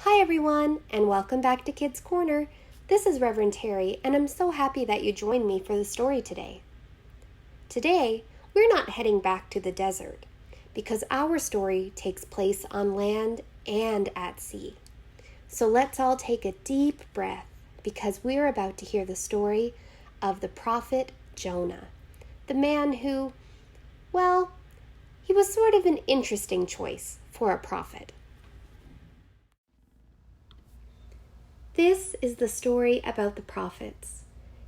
Hi everyone, and welcome back to Kids Corner. This is Reverend Terry, and I'm so happy that you joined me for the story today. Today, we're not heading back to the desert, because our story takes place on land and at sea. So let's all take a deep breath, because we're about to hear the story of the prophet Jonah, the man who, well, he was sort of an interesting choice for a prophet. This is the story about the prophets,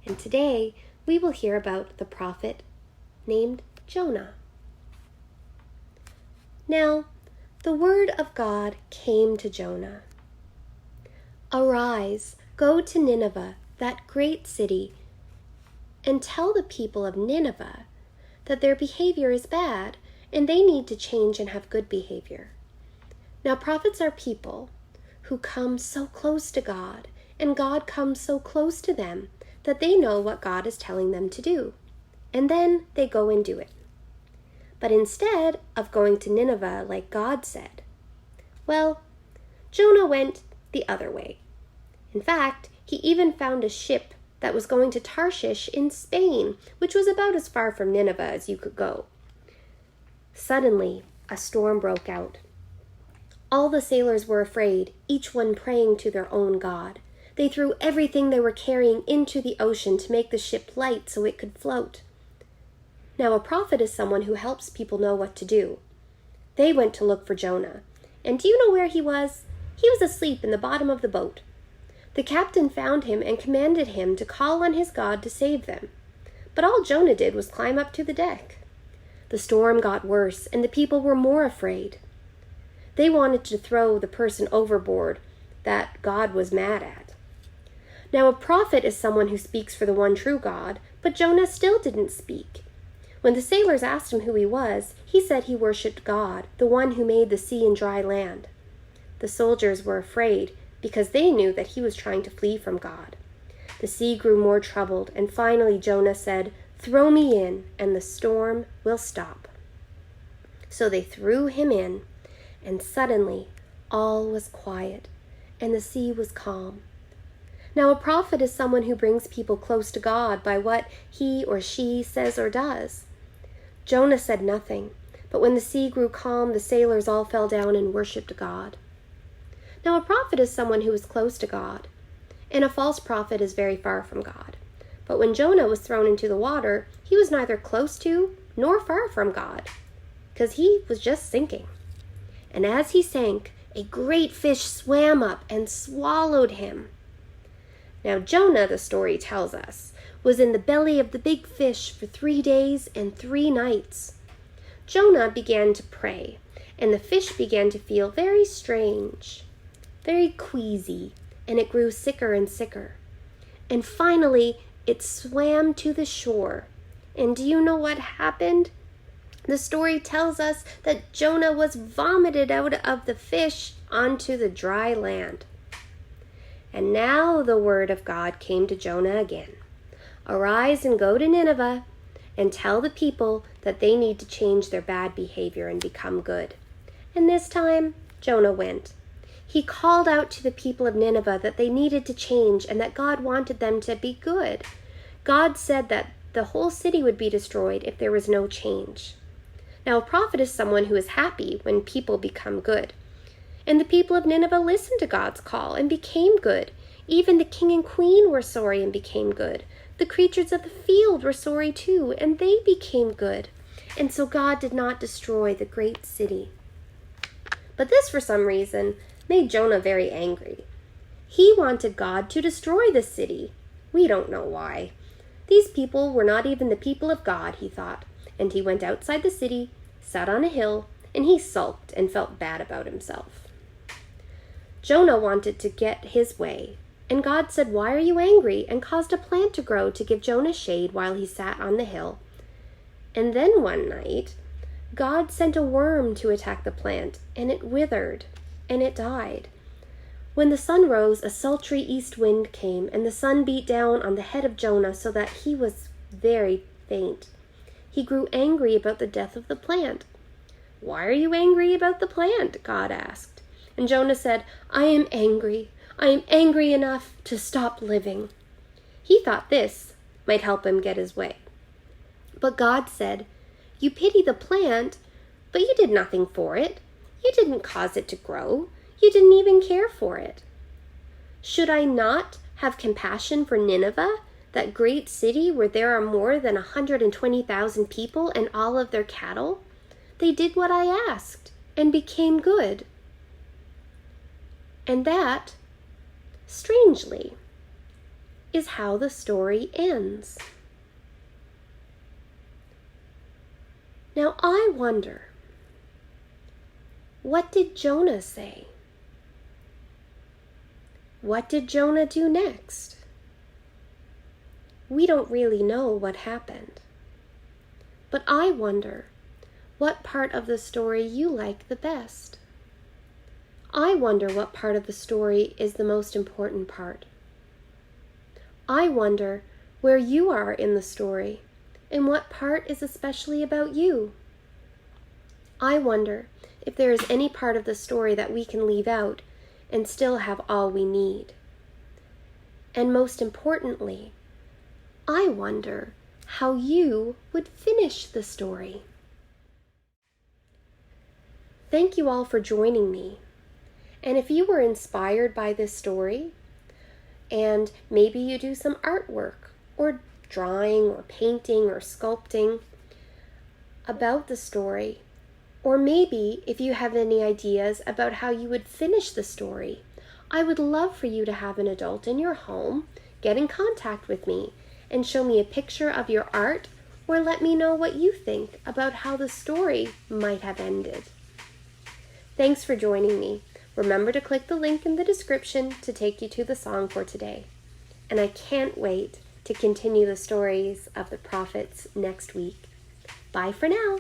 and today we will hear about the prophet named Jonah. Now, the word of God came to Jonah. Arise, go to Nineveh, that great city, and tell the people of Nineveh that their behavior is bad and they need to change and have good behavior. Now, prophets are people who come so close to God, and God comes so close to them that they know what God is telling them to do, and then they go and do it. But instead of going to Nineveh like God said, well, Jonah went the other way. In fact, he even found a ship that was going to Tarshish in Spain, which was about as far from Nineveh as you could go. Suddenly, a storm broke out. All the sailors were afraid, each one praying to their own god. They threw everything they were carrying into the ocean to make the ship light so it could float. Now, a prophet is someone who helps people know what to do. They went to look for Jonah. And do you know where he was? He was asleep in the bottom of the boat. The captain found him and commanded him to call on his God to save them. But all Jonah did was climb up to the deck. The storm got worse, and the people were more afraid. They wanted to throw the person overboard that God was mad at. Now, a prophet is someone who speaks for the one true God, but Jonah still didn't speak. When the sailors asked him who he was, he said he worshipped God, the one who made the sea and dry land. The soldiers were afraid because they knew that he was trying to flee from God. The sea grew more troubled, and finally Jonah said, "Throw me in, and the storm will stop." So they threw him in, and suddenly all was quiet, and the sea was calm. Now, a prophet is someone who brings people close to God by what he or she says or does. Jonah said nothing, but when the sea grew calm, the sailors all fell down and worshipped God. Now, a prophet is someone who is close to God, and a false prophet is very far from God. But when Jonah was thrown into the water, he was neither close to nor far from God, because he was just sinking. And as he sank, a great fish swam up and swallowed him. Now Jonah, the story tells us, was in the belly of the big fish for 3 days and 3 nights. Jonah began to pray, and the fish began to feel very strange, very queasy, and it grew sicker and sicker. And finally, it swam to the shore. And do you know what happened? The story tells us that Jonah was vomited out of the fish onto the dry land. And now the word of God came to Jonah again. Arise and go to Nineveh and tell the people that they need to change their bad behavior and become good. And this time, Jonah went. He called out to the people of Nineveh that they needed to change and that God wanted them to be good. God said that the whole city would be destroyed if there was no change. Now, a prophet is someone who is happy when people become good. And the people of Nineveh listened to God's call and became good. Even the king and queen were sorry and became good. The creatures of the field were sorry too, and they became good. And so God did not destroy the great city. But this, for some reason, made Jonah very angry. He wanted God to destroy the city. We don't know why. These people were not even the people of God, he thought. And he went outside the city, sat on a hill, and he sulked and felt bad about himself. Jonah wanted to get his way, and God said, "Why are you angry?" and caused a plant to grow to give Jonah shade while he sat on the hill. And then one night, God sent a worm to attack the plant, and it withered, and it died. When the sun rose, a sultry east wind came, and the sun beat down on the head of Jonah so that he was very faint. He grew angry about the death of the plant. "Why are you angry about the plant?" God asked. And Jonah said, "I am angry. I am angry enough to stop living." He thought this might help him get his way. But God said, "You pity the plant, but you did nothing for it. You didn't cause it to grow. You didn't even care for it. Should I not have compassion for Nineveh, that great city where there are more than 120,000 people and all of their cattle? They did what I asked and became good." And that, strangely, is how the story ends. Now I wonder, what did Jonah say? What did Jonah do next? We don't really know what happened. But I wonder what part of the story you like the best. I wonder what part of the story is the most important part. I wonder where you are in the story and what part is especially about you. I wonder if there is any part of the story that we can leave out and still have all we need. And most importantly, I wonder how you would finish the story. Thank you all for joining me. And if you were inspired by this story, and maybe you do some artwork or drawing or painting or sculpting about the story, or maybe if you have any ideas about how you would finish the story, I would love for you to have an adult in your home get in contact with me and show me a picture of your art, or let me know what you think about how the story might have ended. Thanks for joining me. Remember to click the link in the description to take you to the song for today. And I can't wait to continue the stories of the prophets next week. Bye for now.